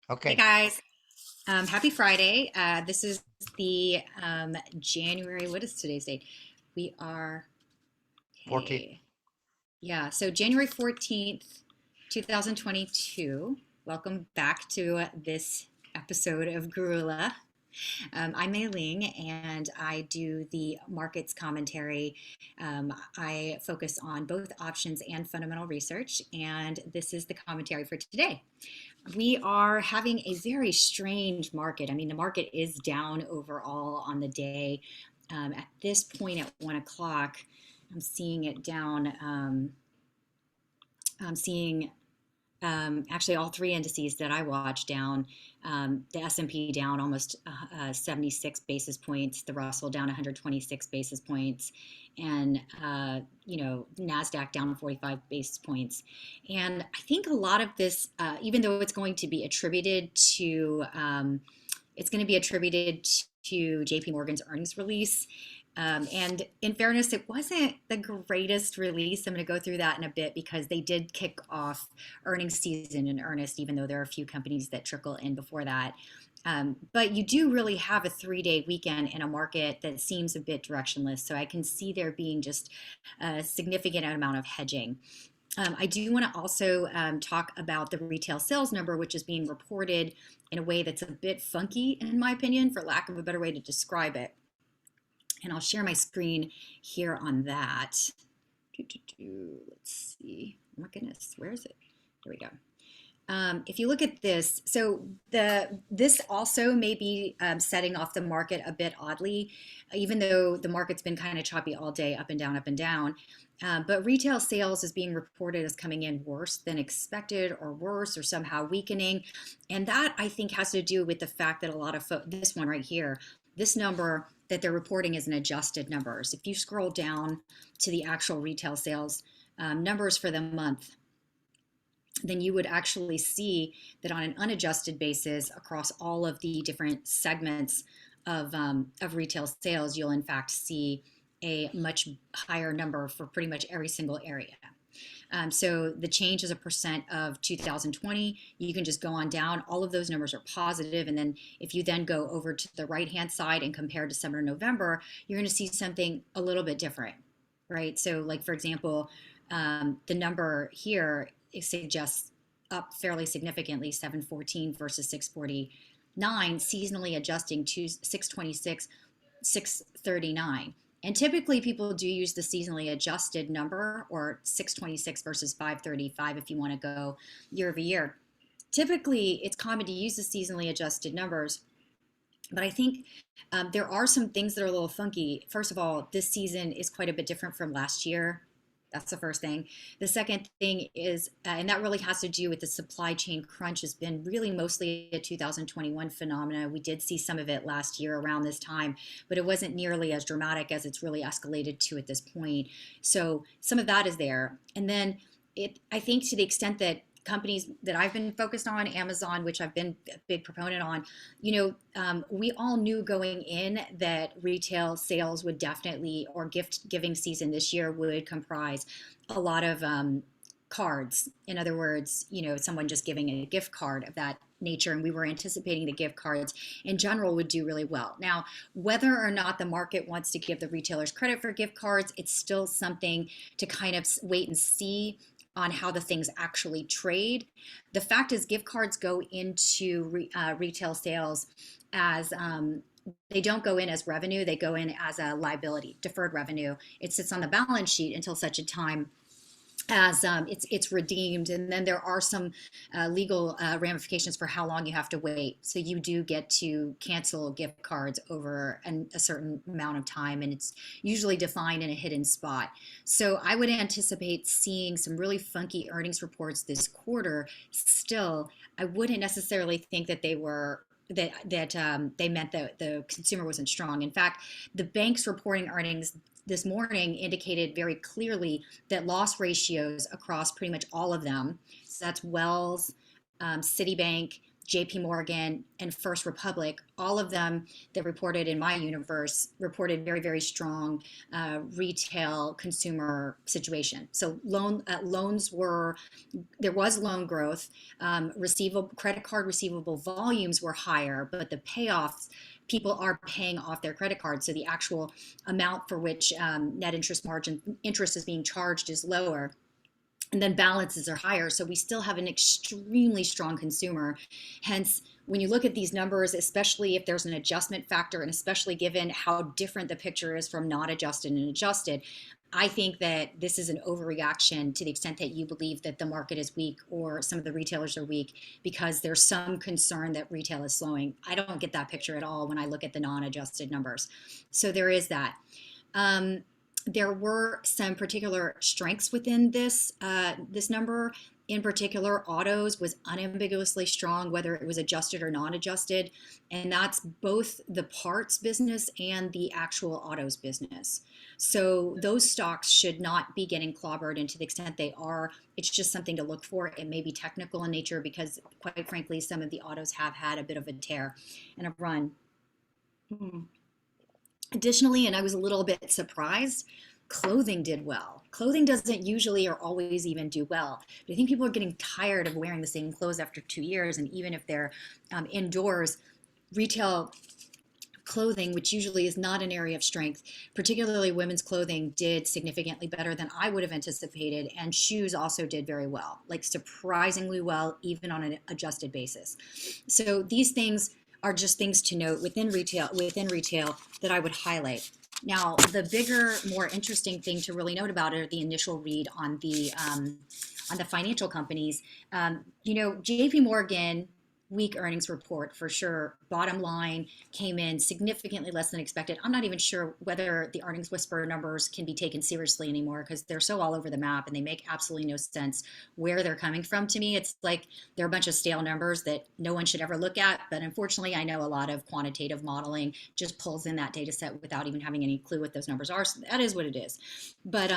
Hey Okay, guys, happy Friday. This is the January, what is today's date? We are, 14. hey, yeah, so January 14th, 2022. Welcome back to this episode of Gurula. I'm Mei Ling and I do the markets commentary. I focus on both options and fundamental research, and this is the commentary for today. We are having a very strange market. I mean, the market is down overall on the day. At this point at 1 o'clock, I'm seeing it down. I'm seeing actually all three indices that I watch down. The S&P down almost 76 basis points, the Russell down 126 basis points, and Nasdaq down 45 basis points. And I think a lot of this, even though it's going to be attributed to JP Morgan's earnings release. And in fairness, it wasn't the greatest release. I'm going to go through that in a bit because they did kick off earnings season in earnest, even though there are a few companies that trickle in before that. But you do really have a 3 day weekend in a market that seems a bit directionless. So I can see there being just a significant amount of hedging. I do want to also talk about the retail sales number, which is being reported in a way that's a bit funky, in my opinion, for lack of a better way to describe it. And I'll share my screen here on that. Let's see. Oh my goodness, where is it? Here we go. If you look at this, so this also may be setting off the market a bit oddly, even though the market's been kind of choppy all day, up and down, up and down. But retail sales is being reported as coming in worse than expected, or worse, or somehow weakening, and that I think has to do with the fact that a lot of this one right here, this number that they're reporting is an adjusted numbers. If you scroll down to the actual retail sales numbers for the month, then you would actually see that on an unadjusted basis across all of the different segments of retail sales, you'll in fact see a much higher number for pretty much every single area. So the change as a percent of 2020, you can just go on down. All of those numbers are positive. And then if you then go over to the right hand side and compare December, November, you're going to see something a little bit different, right? So, like, for example, the number here, it suggests up fairly significantly, 714 versus 649, seasonally adjusting to 626, 639. And typically people do use the seasonally adjusted number, or 626 versus 535 if you want to go year over year. Typically, it's common to use the seasonally adjusted numbers, but I think there are some things that are a little funky. First of all, this season is quite a bit different from last year. That's the first thing. The second thing is, and that really has to do with the supply chain crunch, has been really mostly a 2021 phenomena. We did see some of it last year around this time, but it wasn't nearly as dramatic as it's really escalated to at this point. So some of that is there. And then I think to the extent that companies that I've been focused on, Amazon, which I've been a big proponent on, we all knew going in that retail sales would definitely, or gift giving season this year would comprise a lot of cards. In other words, someone just giving a gift card of that nature, and we were anticipating the gift cards in general would do really well. Now, whether or not the market wants to give the retailers credit for gift cards, it's still something to kind of wait and see on how the things actually trade. The fact is, gift cards go into retail sales as they don't go in as revenue, they go in as a liability, deferred revenue. It sits on the balance sheet until such a time as it's redeemed, and then there are some legal ramifications for how long you have to wait. So you do get to cancel gift cards over a certain amount of time, and it's usually defined in a hidden spot. So I would anticipate seeing some really funky earnings reports this quarter. Still, I wouldn't necessarily think that they meant that the consumer wasn't strong. In fact, the banks reporting earnings this morning indicated very clearly that loss ratios across pretty much all of them, so that's Wells, Citibank, JP Morgan, and First Republic, all of them that reported in my universe reported very, very strong retail consumer situation. So loans were, there was loan growth, receivable credit card receivable volumes were higher, but the payoffs, people are paying off their credit cards. So the actual amount for which net interest margin interest is being charged is lower, and then balances are higher. So we still have an extremely strong consumer. Hence, when you look at these numbers, especially if there's an adjustment factor, and especially given how different the picture is from not adjusted and adjusted, I think that this is an overreaction to the extent that you believe that the market is weak or some of the retailers are weak because there's some concern that retail is slowing. I don't get that picture at all when I look at the non-adjusted numbers. So there is that. There were some particular strengths within this number. In particular, autos was unambiguously strong, whether it was adjusted or non-adjusted, and that's both the parts business and the actual autos business. So those stocks should not be getting clobbered, and to the extent they are, it's just something to look for. It may be technical in nature because, quite frankly, some of the autos have had a bit of a tear and a run. Additionally, and I was a little bit surprised, clothing did well. Clothing doesn't usually or always even do well. But I think people are getting tired of wearing the same clothes after 2 years. And even if they're indoors, retail clothing, which usually is not an area of strength, particularly women's clothing, did significantly better than I would have anticipated. And shoes also did very well, like surprisingly well, even on an adjusted basis. So these things are just things to note within retail that I would highlight. Now, the bigger, more interesting thing to really note about it are the initial read on the financial companies. J.P. Morgan, weak earnings report for sure. Bottom line came in significantly less than expected. I'm not even sure whether the earnings whisper numbers can be taken seriously anymore because they're so all over the map and they make absolutely no sense where they're coming from. To me, it's like they're a bunch of stale numbers that no one should ever look at. But unfortunately, I know a lot of quantitative modeling just pulls in that data set without even having any clue what those numbers are. So that is what it is. But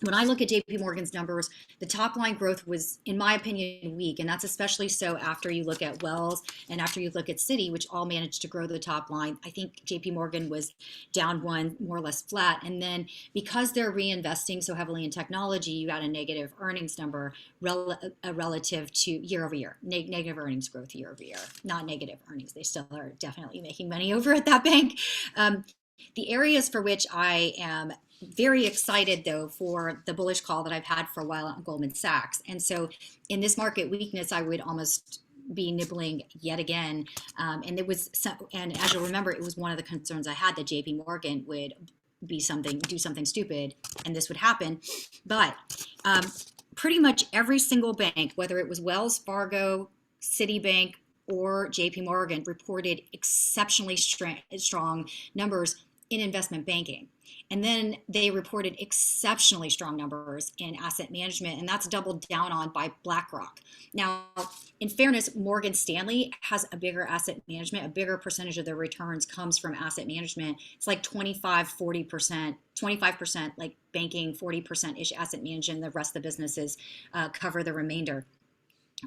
when I look at JP Morgan's numbers, the top line growth was, in my opinion, weak. And that's especially so after you look at Wells and after you look at Citi, which all managed to grow the top line. I think JP Morgan was down one, more or less flat. And then because they're reinvesting so heavily in technology, you got a negative earnings number relative to year over year, negative earnings growth year over year, not negative earnings. They still are definitely making money over at that bank. The areas for which I am very excited, though, for the bullish call that I've had for a while on Goldman Sachs. And so in this market weakness, I would almost be nibbling yet again. And as you'll remember, it was one of the concerns I had that JP Morgan would do something stupid, and this would happen. But pretty much every single bank, whether it was Wells Fargo, Citibank, or JP Morgan, reported exceptionally strong numbers in investment banking. And then they reported exceptionally strong numbers in asset management, and that's doubled down on by Blackrock. Now, in fairness, Morgan Stanley has a bigger asset management, a bigger percentage of their returns comes from asset management. It's like 25% like banking, 40%-ish asset management, the rest of the businesses cover the remainder.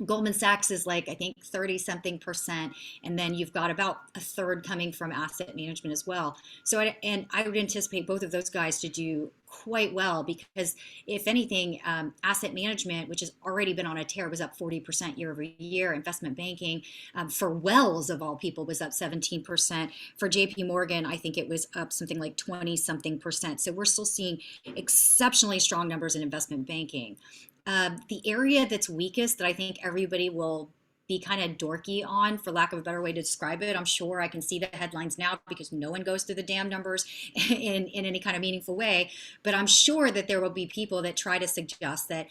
Goldman Sachs is like, I think 30 something percent. And then you've got about a third coming from asset management as well. So, I would anticipate both of those guys to do quite well because if anything, asset management, which has already been on a tear, was up 40% year over year. Investment banking for Wells of all people was up 17%. For JP Morgan, I think it was up something like 20 something percent. So we're still seeing exceptionally strong numbers in investment banking. The area that's weakest that I think everybody will be kind of dorky on, for lack of a better way to describe it. I'm sure I can see the headlines now because no one goes through the damn numbers in any kind of meaningful way. But I'm sure that there will be people that try to suggest that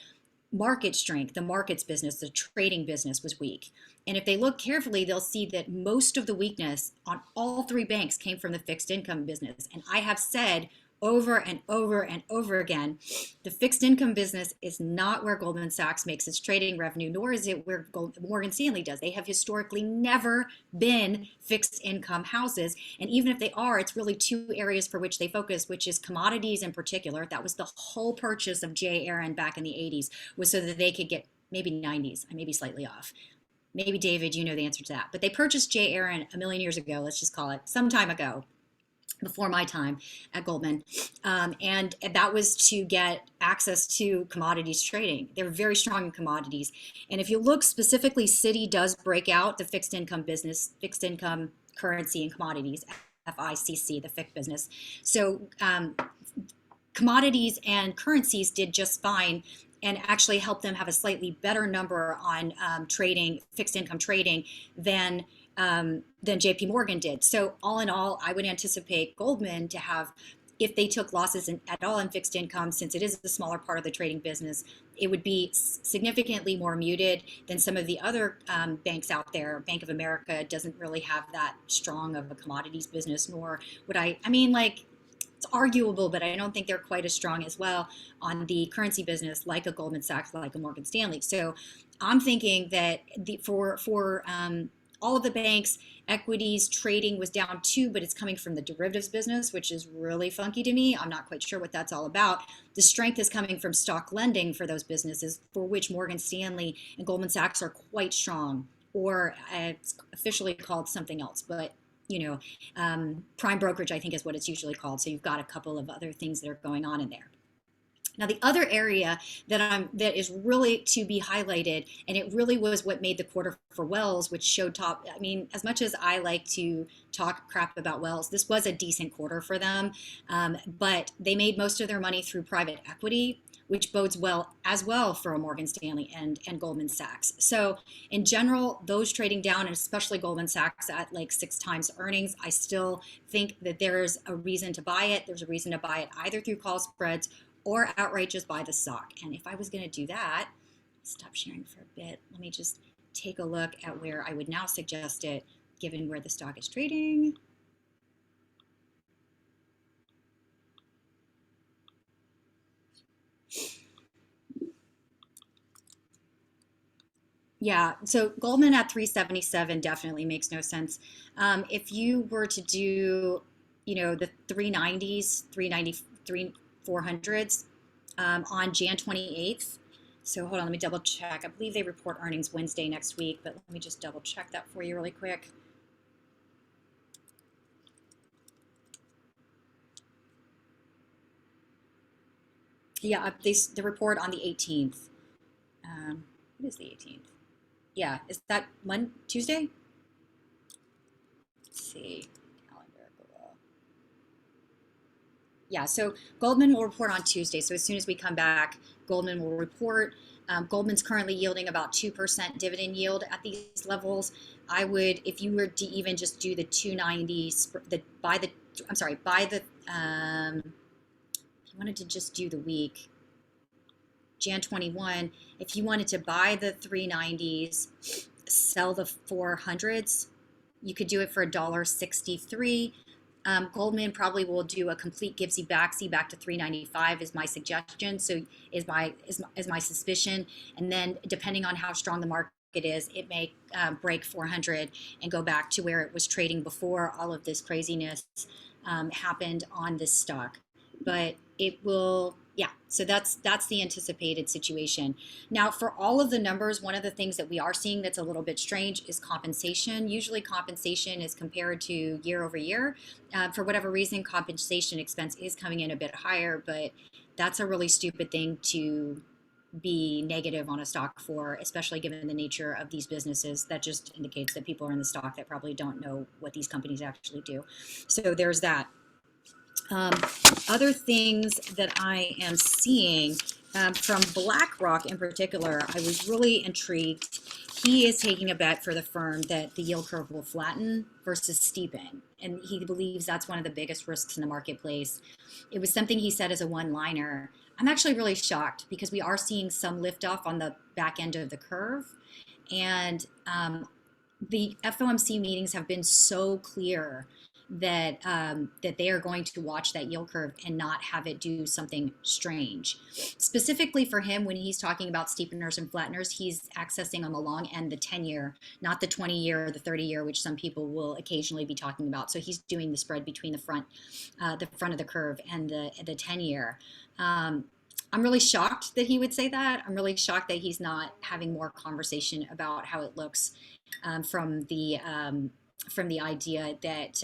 market strength, the markets business, the trading business was weak. And if they look carefully, they'll see that most of the weakness on all three banks came from the fixed income business. And I have said over and over and over again, the fixed income business is not where Goldman Sachs makes its trading revenue, nor is it where Morgan Stanley does. They have historically never been fixed income houses. And even if they are, it's really two areas for which they focus, which is commodities in particular. That was the whole purchase of J. Aron back in the 80s, was so that they could get, maybe 90s, I may be slightly off, Maybe David, you know the answer to that. But they purchased J. Aron a million years ago, let's just call it, some time ago, before my time at Goldman. And that was to get access to commodities trading. They're very strong in commodities. And if you look specifically, Citi does break out the fixed income business, fixed income currency and commodities, FICC, the FIC business. So commodities and currencies did just fine and actually helped them have a slightly better number on trading, fixed income trading than JP Morgan did. So all in all, I would anticipate Goldman to have, if they took losses at all in fixed income, since it is the smaller part of the trading business, it would be significantly more muted than some of the other banks out there. Bank of America doesn't really have that strong of a commodities business, nor would I mean, like, it's arguable, but I don't think they're quite as strong as well on the currency business like a Goldman Sachs, like a Morgan Stanley. So I'm thinking that for all of the banks, equities trading was down too, but it's coming from the derivatives business, which is really funky to me. I'm not quite sure what that's all about. The strength is coming from stock lending for those businesses, for which Morgan Stanley and Goldman Sachs are quite strong, or it's officially called something else, but prime brokerage, I think, is what it's usually called. So you've got a couple of other things that are going on in there. Now, the other area that is really to be highlighted, and it really was what made the quarter for Wells, which showed top. I mean, as much as I like to talk crap about Wells, this was a decent quarter for them, but they made most of their money through private equity, which bodes well as well for a Morgan Stanley and Goldman Sachs. So in general, those trading down, and especially Goldman Sachs at like 6 times earnings, I still think that there's a reason to buy it. There's a reason to buy it either through call spreads or outright just buy the stock. And if I was going to do that, stop sharing for a bit. Let me just take a look at where I would now suggest it, given where the stock is trading. Yeah, so Goldman at 377 definitely makes no sense. If you were to do, the 390s, 393, 400s on Jan 28th. So hold on, let me double check. I believe they report earnings Wednesday next week, but let me just double check that for you really quick. Yeah, they report on the 18th. What is the 18th? Yeah, is that Tuesday? Let's see, calendar below. Yeah, so Goldman will report on Tuesday. So as soon as we come back, Goldman will report. Goldman's currently yielding about 2% dividend yield at these levels. I would, if you were to even just do the 290, if you wanted to just do the week, Jan 21, if you wanted to buy the 390s, sell the 400s, you could do it for $1.63. Goldman probably will do a complete givesy backsy back to 395 is my suggestion. So is my suspicion. And then depending on how strong the market is, it may break 400 and go back to where it was trading before all of this craziness happened on this stock. But it will, yeah, so that's the anticipated situation. Now, for all of the numbers, one of the things that we are seeing that's a little bit strange is compensation. Usually compensation is compared to year over year. For whatever reason, compensation expense is coming in a bit higher, but that's a really stupid thing to be negative on a stock for, especially given the nature of these businesses. That just indicates that people are in the stock that probably don't know what these companies actually do. So there's that. Other things that I am seeing from Blackrock in particular, I was really intrigued. He is taking a bet for the firm that the yield curve will flatten versus steepen. And he believes that's one of the biggest risks in the marketplace. It was something he said as a one-liner. I'm actually really shocked because we are seeing some liftoff on the back end of the curve. And the FOMC meetings have been so clear that they are going to watch that yield curve and not have it do something strange. Specifically for him, when he's talking about steepeners and flatteners, he's accessing on the long end the 10-year, not the 20-year or the 30-year, which some people will occasionally be talking about. So he's doing the spread between the front of the curve and the 10-year. I'm really shocked that he would say that. I'm really shocked that he's not having more conversation about how it looks from the idea that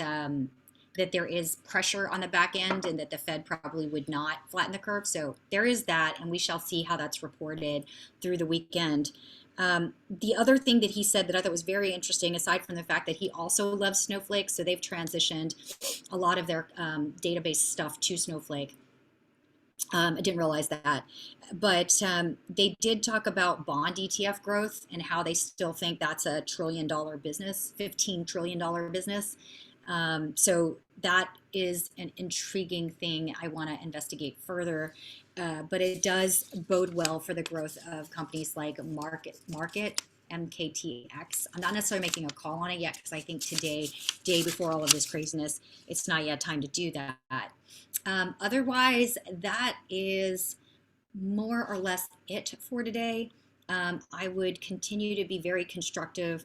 that there is pressure on the back end and that the Fed probably would not flatten the curve. So there is that, and we shall see how that's reported through the weekend. The other thing that he said that I thought was very interesting, aside from the fact that he also loves Snowflake, so they've transitioned a lot of their database stuff to Snowflake. I didn't realize that. But they did talk about bond ETF growth and how they still think that's a $1 trillion business, $15 trillion business. So that is an intriguing thing I want to investigate further. But it does bode well for the growth of companies like Market, MKTX. I'm not necessarily making a call on it yet because I think today, day before all of this craziness, it's not yet time to do that. Otherwise, that is more or less it for today. I would continue to be very constructive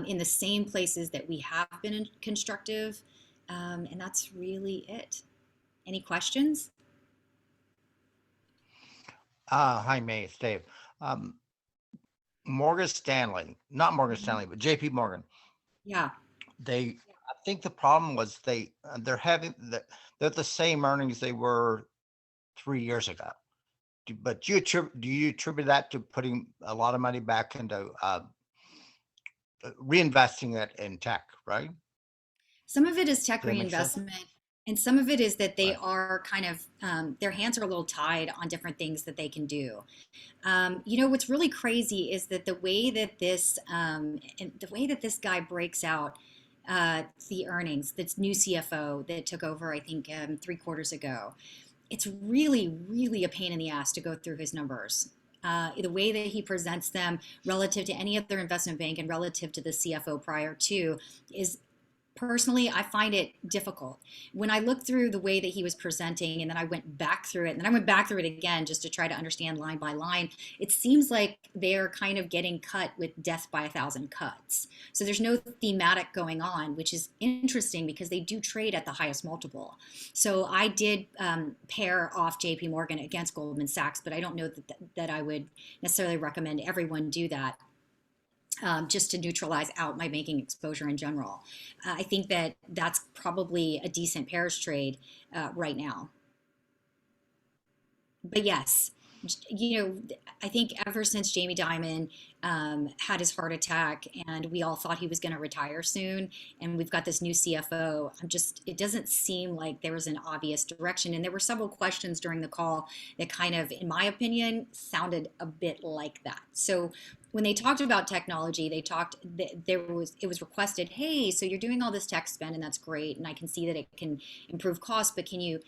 in the same places that we have been constructive. And that's really it. Any questions? Hi, May, it's Dave. Um, Morgan Stanley, not Morgan Mhm. Stanley, but JP Morgan. Yeah. I think the problem was they're the same earnings they were 3 years ago. But do you attribute that to putting a lot of money back into reinvesting it in tech, right? Some of it is tech Does that make sense? reinvestment, and some of it is that they Right. are kind of, their hands are a little tied on different things that they can do. What's really crazy is that the way that this guy breaks out the earnings, this new CFO that took over, I think, 3 quarters ago, it's really, really a pain in the ass to go through his numbers. The way that he presents them relative to any other investment bank and relative to the CFO prior to is personally, I find it difficult. When I looked through the way that he was presenting and then I went back through it and then I went back through it again just to try to understand line by line, it seems like they're kind of getting cut with death by a thousand cuts. So there's no thematic going on, which is interesting because they do trade at the highest multiple. So I did pair off JP Morgan against Goldman Sachs, but I don't know that I would necessarily recommend everyone do that, just to neutralize out my banking exposure in general. I think that that's probably a decent pairs trade right now. But yes, I think ever since Jamie Dimon had his heart attack and we all thought he was going to retire soon, and we've got this new CFO, it doesn't seem like there was an obvious direction. And there were several questions during the call that kind of, in my opinion, sounded a bit like that. So when they talked about technology, it was requested, hey, so you're doing all this tech spend and that's great, and I can see that it can improve costs, but can you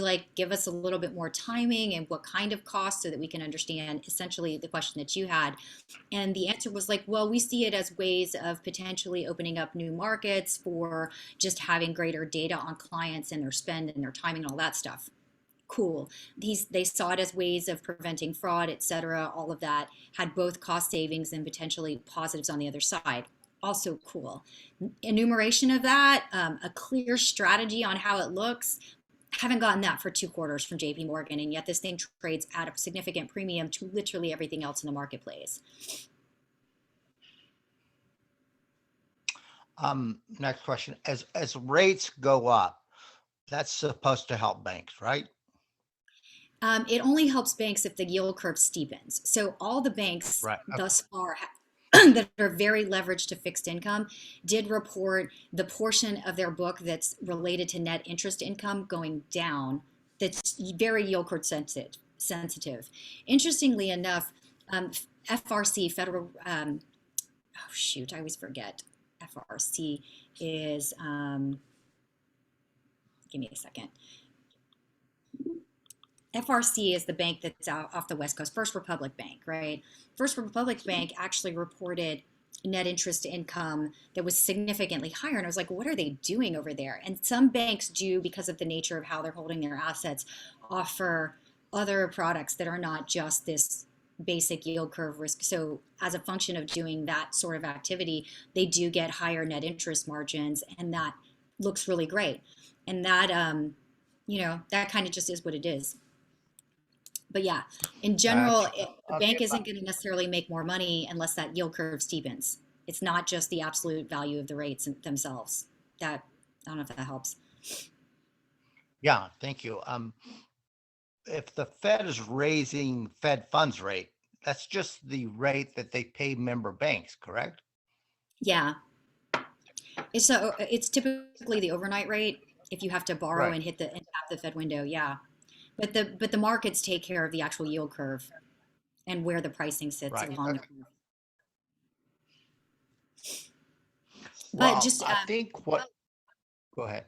like give us a little bit more timing and what kind of costs so that we can understand essentially the question that you had? And the answer was like, well, we see it as ways of potentially opening up new markets for just having greater data on clients and their spend and their timing and all that stuff. Cool. They saw it as ways of preventing fraud, et cetera. All of that had both cost savings and potentially positives on the other side. Also cool. Enumeration of that, a clear strategy on how it looks. Haven't gotten that for 2 quarters from JP Morgan, and yet this thing trades at a significant premium to literally everything else in the marketplace. Next question. As rates go up, that's supposed to help banks, right? It only helps banks if the yield curve steepens. So all the banks Right. Okay. thus far that are very leveraged to fixed income did report the portion of their book that's related to net interest income going down. That's very yield curve sensitive. Interestingly enough, FRC, federal, oh shoot, I always forget. FRC is, give me a second. FRC is the bank that's out off the West Coast, First Republic Bank, right? First Republic Bank actually reported net interest income that was significantly higher. And I was like, what are they doing over there? And some banks do, because of the nature of how they're holding their assets, offer other products that are not just this basic yield curve risk. So, as a function of doing that sort of activity, they do get higher net interest margins, and that looks really great. And that, that kind of just is what it is. But yeah, in general, Gotcha. a Okay. bank isn't going to necessarily make more money unless that yield curve steepens. It's not just the absolute value of the rates themselves. That, I don't know if that helps. Yeah, thank you. If the Fed is raising Fed funds rate, that's just the rate that they pay member banks, correct? Yeah, it's typically the overnight rate if you have to borrow Right, and and tap the Fed window. Yeah, but the markets take care of the actual yield curve and where the pricing sits right. along the Okay. curve. But Well, just I think what, go ahead.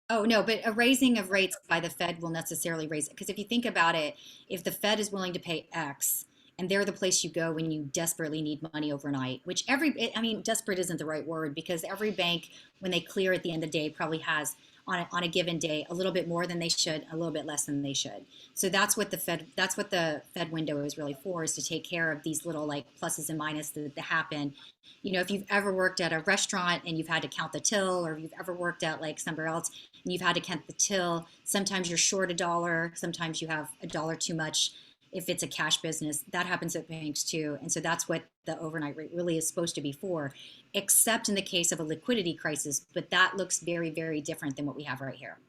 Oh, no, but a raising of rates by the Fed will necessarily raise it. Because if you think about it, if the Fed is willing to pay X and they're the place you go when you desperately need money overnight, which I mean, desperate isn't the right word because every bank, when they clear at the end of the day, probably has on a given day a little bit more than they should, a little bit less than they should. So that's what the Fed window is really for, is to take care of these little like pluses and minuses that happen. If you've ever worked at a restaurant and you've had to count the till, or if you've ever worked at like somewhere else and you've had to count the till, sometimes you're short a dollar, sometimes you have a dollar too much. If it's a cash business, that happens at banks too. And so that's what the overnight rate really is supposed to be for, except in the case of a liquidity crisis. But that looks very, very different than what we have right here.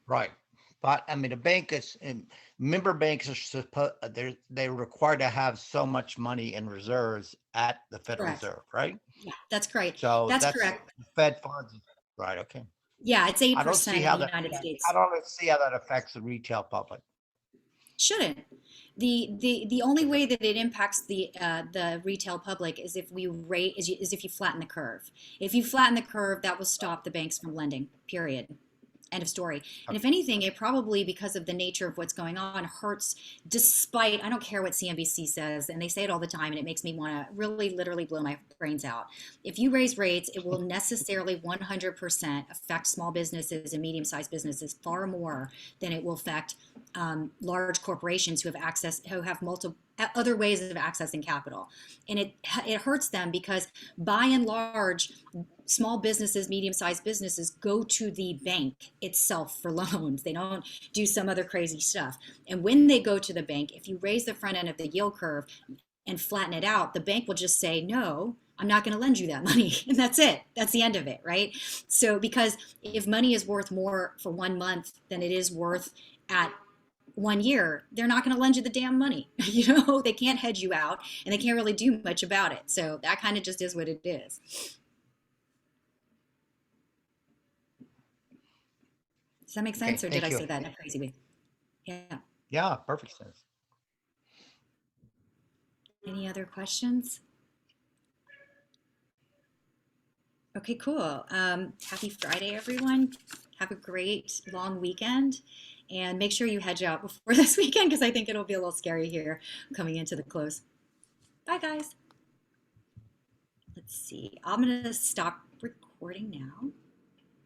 Right. But I mean, a bank is, and member banks are supposed, they're required to have so much money in reserves at the Federal Correct. Reserve, right? Yeah, that's correct. So That's that's correct. Fed funds. Right. Okay. Yeah, it's I don't see 8% in how the that, United I States. don't see how that affects the retail public. Shouldn't. The only way that it impacts the retail public is if we rate is if you flatten the curve. If you flatten the curve, that will stop the banks from lending. Period. End of story. And Okay. if anything, it probably, because of the nature of what's going on, hurts despite, I don't care what CNBC says, and they say it all the time, and it makes me want to really literally blow my brains out. If you raise rates, it will necessarily 100% affect small businesses and medium sized businesses far more than it will affect large corporations who have multiple other ways of accessing capital. And it hurts them because by and large, small businesses, medium-sized businesses go to the bank itself for loans. They don't do some other crazy stuff. And when they go to the bank, if you raise the front end of the yield curve and flatten it out, the bank will just say, no, I'm not going to lend you that money. And that's it. That's the end of it, right? So, because if money is worth more for 1 month than it is worth at 1 year, they're not going to lend you the damn money. They can't hedge you out and they can't really do much about it. So that kind of just is what it is. Does that make Okay. sense, or did I Thank you. say that in a crazy way? Yeah. Yeah. Perfect sense. Any other questions? Okay, cool. Happy Friday, everyone. Have a great long weekend. And make sure you hedge out before this weekend because I think it'll be a little scary here coming into the close. Bye, guys. Let's see. I'm going to stop recording now.